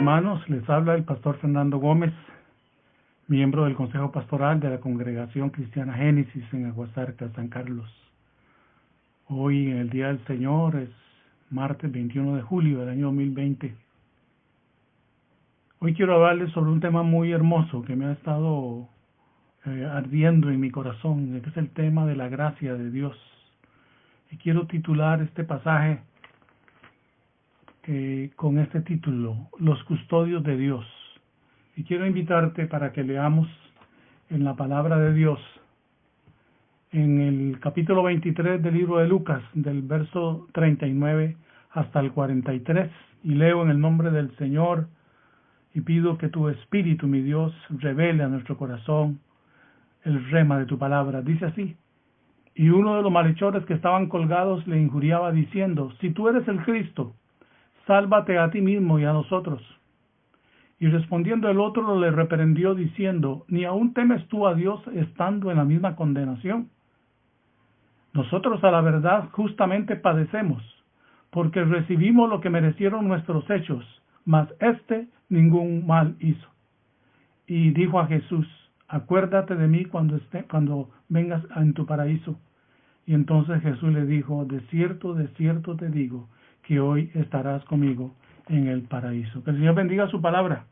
hermanos, les habla el pastor Fernando Gómez, miembro del Consejo Pastoral de la Congregación Cristiana Génesis en Aguasarcas, San Carlos. Hoy, en el Día del Señor, es martes 21 de julio del año 2020. Hoy quiero hablarles sobre un tema muy hermoso que me ha estado ardiendo en mi corazón, que es el tema de la gracia de Dios. Y quiero titular este pasaje con este título, Los custodios de Dios. Y quiero invitarte para que leamos en la palabra de Dios, en el capítulo 23 del libro de Lucas, del verso 39 hasta el 43, y leo en el nombre del Señor, y pido que tu Espíritu, mi Dios, revele a nuestro corazón el rema de tu palabra. Dice así: y uno de los malhechores que estaban colgados le injuriaba diciendo: si tú eres el Cristo, sálvate a ti mismo y a nosotros. Y respondiendo el otro le reprendió diciendo: ¿ni aún temes tú a Dios estando en la misma condenación? Nosotros a la verdad justamente padecemos, porque recibimos lo que merecieron nuestros hechos, mas éste ningún mal hizo. Y dijo a Jesús: acuérdate de mí cuando vengas en tu paraíso. Y entonces Jesús le dijo: de cierto te digo, que hoy estarás conmigo en el paraíso. Que el Señor bendiga su palabra.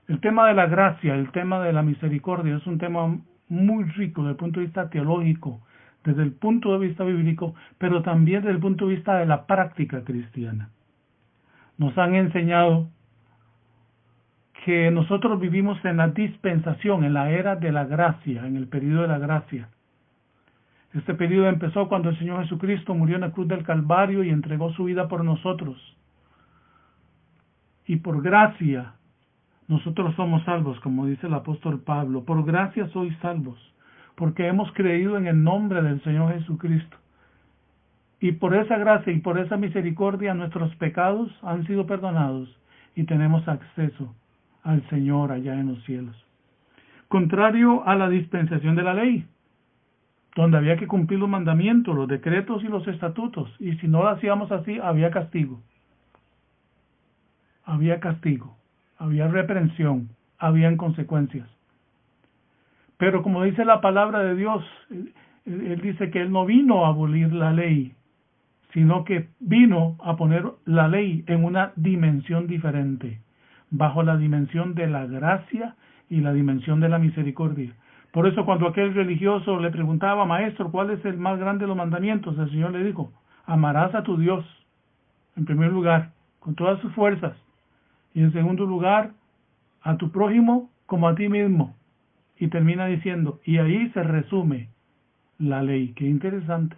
El tema de la gracia, el tema de la misericordia es un tema muy rico desde el punto de vista teológico, desde el punto de vista bíblico, pero también desde el punto de vista de la práctica cristiana. Nos han enseñado que nosotros vivimos en la dispensación, en la era de la gracia, en el periodo de la gracia. Este periodo empezó cuando el Señor Jesucristo murió en la cruz del Calvario y entregó su vida por nosotros. Y por gracia nosotros somos salvos, como dice el apóstol Pablo. Por gracia sois salvos, porque hemos creído en el nombre del Señor Jesucristo. Y por esa gracia y por esa misericordia nuestros pecados han sido perdonados y tenemos acceso al Señor allá en los cielos. Contrario a la dispensación de la ley, donde había que cumplir los mandamientos, los decretos y los estatutos, y si no lo hacíamos así, había castigo. Había castigo, había reprensión, habían consecuencias. Pero como dice la palabra de Dios, Él dice que Él no vino a abolir la ley, sino que vino a poner la ley en una dimensión diferente, bajo la dimensión de la gracia y la dimensión de la misericordia. Por eso cuando aquel religioso le preguntaba: maestro, ¿cuál es el más grande de los mandamientos?, el Señor le dijo: amarás a tu Dios, en primer lugar, con todas sus fuerzas, y en segundo lugar, a tu prójimo como a ti mismo. Y termina diciendo, y ahí se resume la ley. Qué interesante.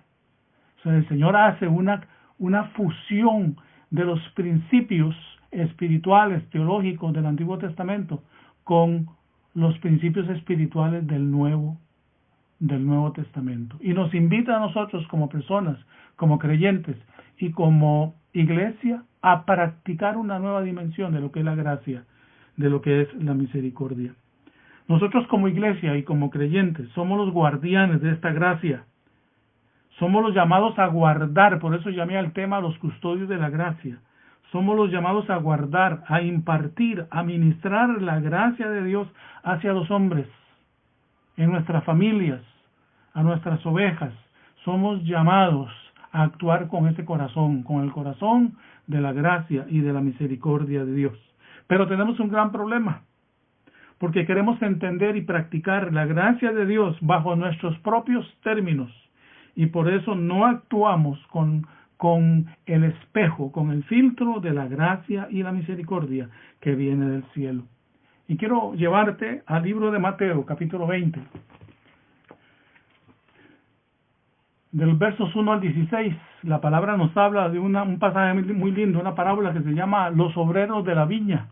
O sea, el Señor hace una fusión de los principios espirituales, teológicos del Antiguo Testamento con los principios espirituales del Nuevo Testamento. Y nos invita a nosotros como personas, como creyentes y como iglesia a practicar una nueva dimensión de lo que es la gracia, de lo que es la misericordia. Nosotros como iglesia y como creyentes somos los guardianes de esta gracia. Somos los llamados a guardar, por eso llamé al tema los custodios de la gracia. Somos los llamados a guardar, a impartir, a ministrar la gracia de Dios hacia los hombres, en nuestras familias, a nuestras ovejas. Somos llamados a actuar con ese corazón, con el corazón de la gracia y de la misericordia de Dios. Pero tenemos un gran problema, porque queremos entender y practicar la gracia de Dios bajo nuestros propios términos, y por eso no actuamos con el espejo, con el filtro de la gracia y la misericordia que viene del cielo. Y quiero llevarte al libro de Mateo, capítulo 20, del versos 1 al 16. La palabra nos habla de un pasaje muy lindo, una parábola que se llama Los obreros de la viña.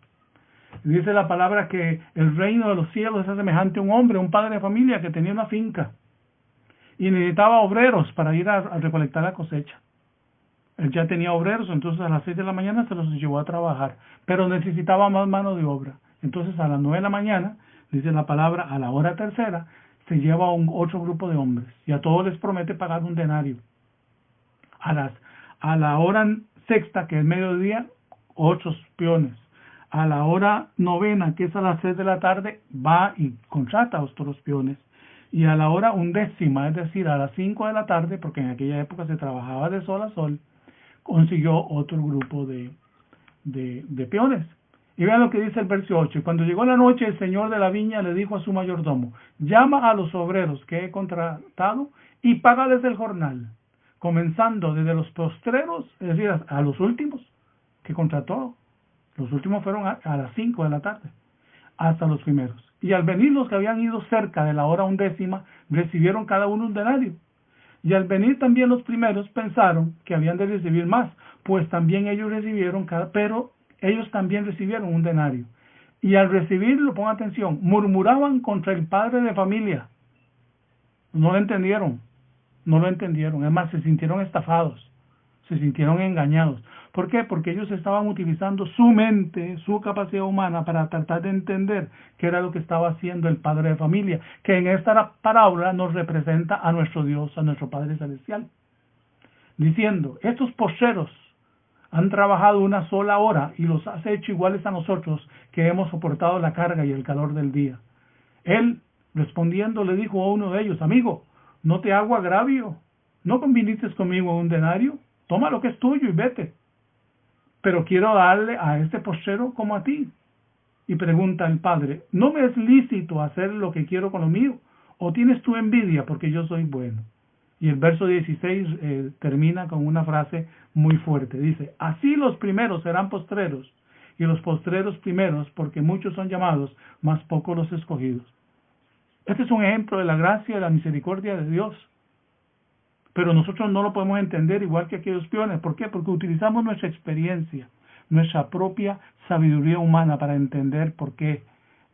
Dice la palabra que el reino de los cielos es semejante a un hombre, un padre de familia que tenía una finca y necesitaba obreros para ir a recolectar la cosecha. Él ya tenía obreros, entonces a las 6 de la mañana se los llevó a trabajar, pero necesitaba más mano de obra. Entonces a las 9 de la mañana, dice la palabra, a la hora tercera, se lleva a otro grupo de hombres y a todos les promete pagar un denario. A la hora sexta, que es mediodía, 8 peones. A la hora 9, que es a las 6 de la tarde, va y contrata a otros peones. Y a la hora 11, es decir, a las 5 de la tarde, porque en aquella época se trabajaba de sol a sol, consiguió otro grupo de peones. Y vean lo que dice el verso 8. Cuando llegó la noche, el señor de la viña le dijo a su mayordomo: llama a los obreros que he contratado y págales el jornal, comenzando desde los postreros, es decir, a los últimos que contrató. Los últimos fueron a las 5 de la tarde, hasta los primeros. Y al venir los que habían ido cerca de la hora 11, recibieron cada uno un denario. Y al venir también los primeros pensaron que habían de recibir más, pues también ellos recibieron pero ellos también recibieron un denario. Y al recibirlo, pongan atención, murmuraban contra el padre de familia. No lo entendieron, es más, se sintieron estafados, se sintieron engañados. ¿Por qué? Porque ellos estaban utilizando su mente, su capacidad humana para tratar de entender qué era lo que estaba haciendo el padre de familia, que en esta parábola nos representa a nuestro Dios, a nuestro Padre Celestial, diciendo: estos postreros han trabajado una sola hora y los has hecho iguales a nosotros, que hemos soportado la carga y el calor del día. Él, respondiendo, le dijo a uno de ellos: amigo, no te hago agravio, ¿no conviniste conmigo un denario? Toma lo que es tuyo y vete. Pero quiero darle a este postrero como a ti. Y pregunta el padre: ¿no me es lícito hacer lo que quiero con lo mío? ¿O tienes tú envidia porque yo soy bueno? Y el verso 16 termina con una frase muy fuerte. Dice: así los primeros serán postreros, y los postreros primeros, porque muchos son llamados, mas pocos los escogidos. Este es un ejemplo de la gracia y la misericordia de Dios. Pero nosotros no lo podemos entender igual que aquellos peones. ¿Por qué? Porque utilizamos nuestra experiencia, nuestra propia sabiduría humana para entender por qué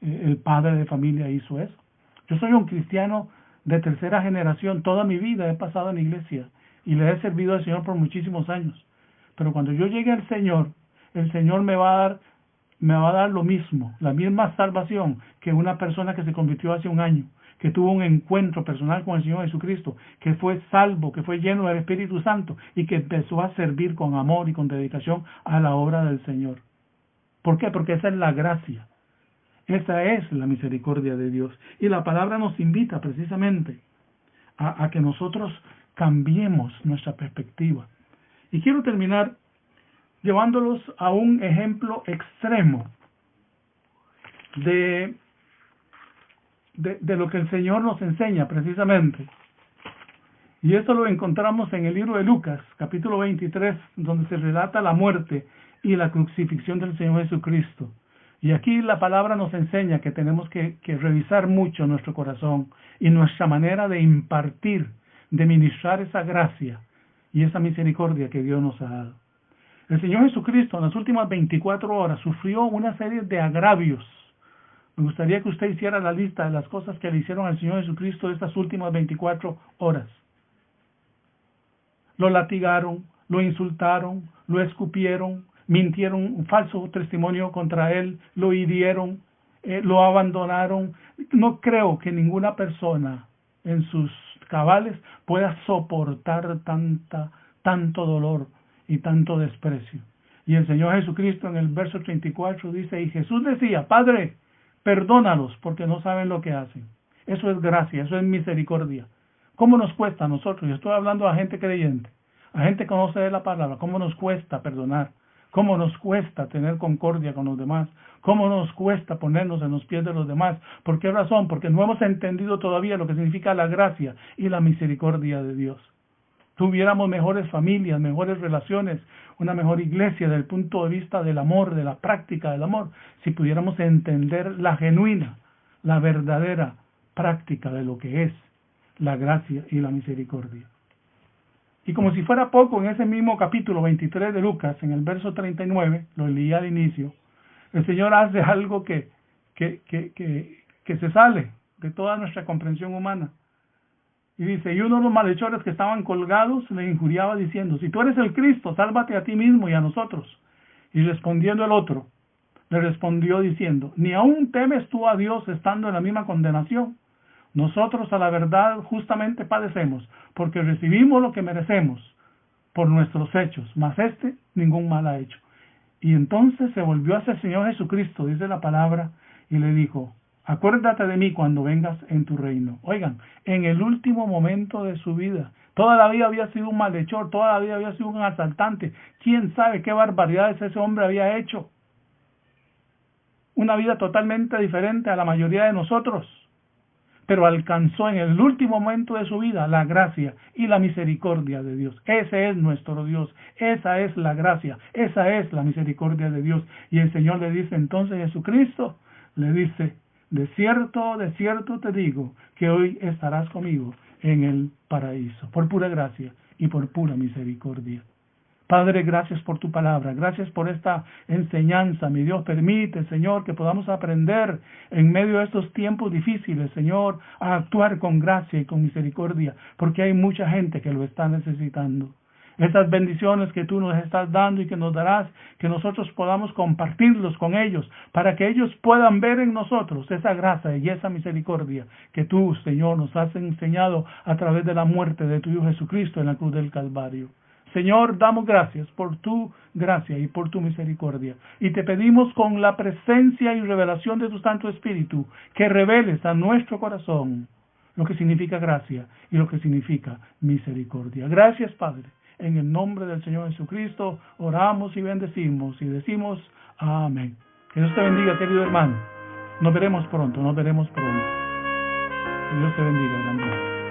el padre de familia hizo eso. Yo soy un cristiano de tercera generación. Toda mi vida he pasado en la iglesia y le he servido al Señor por muchísimos años. Pero cuando yo llegue al Señor, el Señor me va a dar lo mismo, la misma salvación que una persona que se convirtió hace un año, que tuvo un encuentro personal con el Señor Jesucristo, que fue salvo, que fue lleno del Espíritu Santo y que empezó a servir con amor y con dedicación a la obra del Señor. ¿Por qué? Porque esa es la gracia. Esa es la misericordia de Dios. Y la palabra nos invita precisamente a que nosotros cambiemos nuestra perspectiva. Y quiero terminar llevándolos a un ejemplo extremo de lo que el Señor nos enseña precisamente. Y esto lo encontramos en el libro de Lucas, capítulo 23, donde se relata la muerte y la crucifixión del Señor Jesucristo. Y aquí la palabra nos enseña que tenemos que revisar mucho nuestro corazón y nuestra manera de impartir, de ministrar esa gracia y esa misericordia que Dios nos ha dado. El Señor Jesucristo en las últimas 24 horas sufrió una serie de agravios. Me gustaría que usted hiciera la lista de las cosas que le hicieron al Señor Jesucristo estas últimas 24 horas. Lo latigaron, lo insultaron, lo escupieron, mintieron un falso testimonio contra él, lo hirieron, lo abandonaron. No creo que ninguna persona en sus cabales pueda soportar tanto dolor y tanto desprecio. Y el Señor Jesucristo en el verso 34 dice: y Jesús decía: Padre, perdónalos porque no saben lo que hacen. Eso es gracia, eso es misericordia. ¿Cómo nos cuesta a nosotros? Yo estoy hablando a gente creyente, a gente que conoce de la palabra. ¿Cómo nos cuesta perdonar? ¿Cómo nos cuesta tener concordia con los demás? ¿Cómo nos cuesta ponernos en los pies de los demás? ¿Por qué razón? Porque no hemos entendido todavía lo que significa la gracia y la misericordia de Dios. Tuviéramos mejores familias, mejores relaciones, una mejor iglesia desde el punto de vista del amor, de la práctica del amor, si pudiéramos entender la genuina, la verdadera práctica de lo que es la gracia y la misericordia. Y como si fuera poco, en ese mismo capítulo 23 de Lucas, en el verso 39, lo leí al inicio, el Señor hace algo que se sale de toda nuestra comprensión humana. Y dice: y uno de los malhechores que estaban colgados le injuriaba diciendo: si tú eres el Cristo, sálvate a ti mismo y a nosotros. Y respondiendo el otro, le respondió diciendo: ni aún temes tú a Dios estando en la misma condenación. Nosotros a la verdad justamente padecemos, porque recibimos lo que merecemos por nuestros hechos, mas ningún mal ha hecho. Y entonces se volvió hacia el Señor Jesucristo, dice la palabra, y le dijo, acuérdate de mí cuando vengas en tu reino. Oigan, en el último momento de su vida, toda la vida había sido un malhechor, toda la vida había sido un asaltante. ¿Quién sabe qué barbaridades ese hombre había hecho? Una vida totalmente diferente a la mayoría de nosotros. Pero alcanzó en el último momento de su vida la gracia y la misericordia de Dios. Ese es nuestro Dios, esa es la gracia, esa es la misericordia de Dios. Y el Señor le dice entonces, Jesucristo le dice, de cierto te digo, que hoy estarás conmigo en el paraíso, por pura gracia y por pura misericordia. Padre, gracias por tu palabra, gracias por esta enseñanza, mi Dios, permite, Señor, que podamos aprender en medio de estos tiempos difíciles, Señor, a actuar con gracia y con misericordia, porque hay mucha gente que lo está necesitando. Estas bendiciones que tú nos estás dando y que nos darás, que nosotros podamos compartirlos con ellos, para que ellos puedan ver en nosotros esa gracia y esa misericordia que tú, Señor, nos has enseñado a través de la muerte de tu Hijo Jesucristo en la cruz del Calvario. Señor, damos gracias por tu gracia y por tu misericordia. Y te pedimos con la presencia y revelación de tu Santo Espíritu que reveles a nuestro corazón lo que significa gracia y lo que significa misericordia. Gracias, Padre. En el nombre del Señor Jesucristo oramos y bendecimos y decimos amén. Que Dios te bendiga, querido hermano. Nos veremos pronto, nos veremos pronto. Que Dios te bendiga, hermano.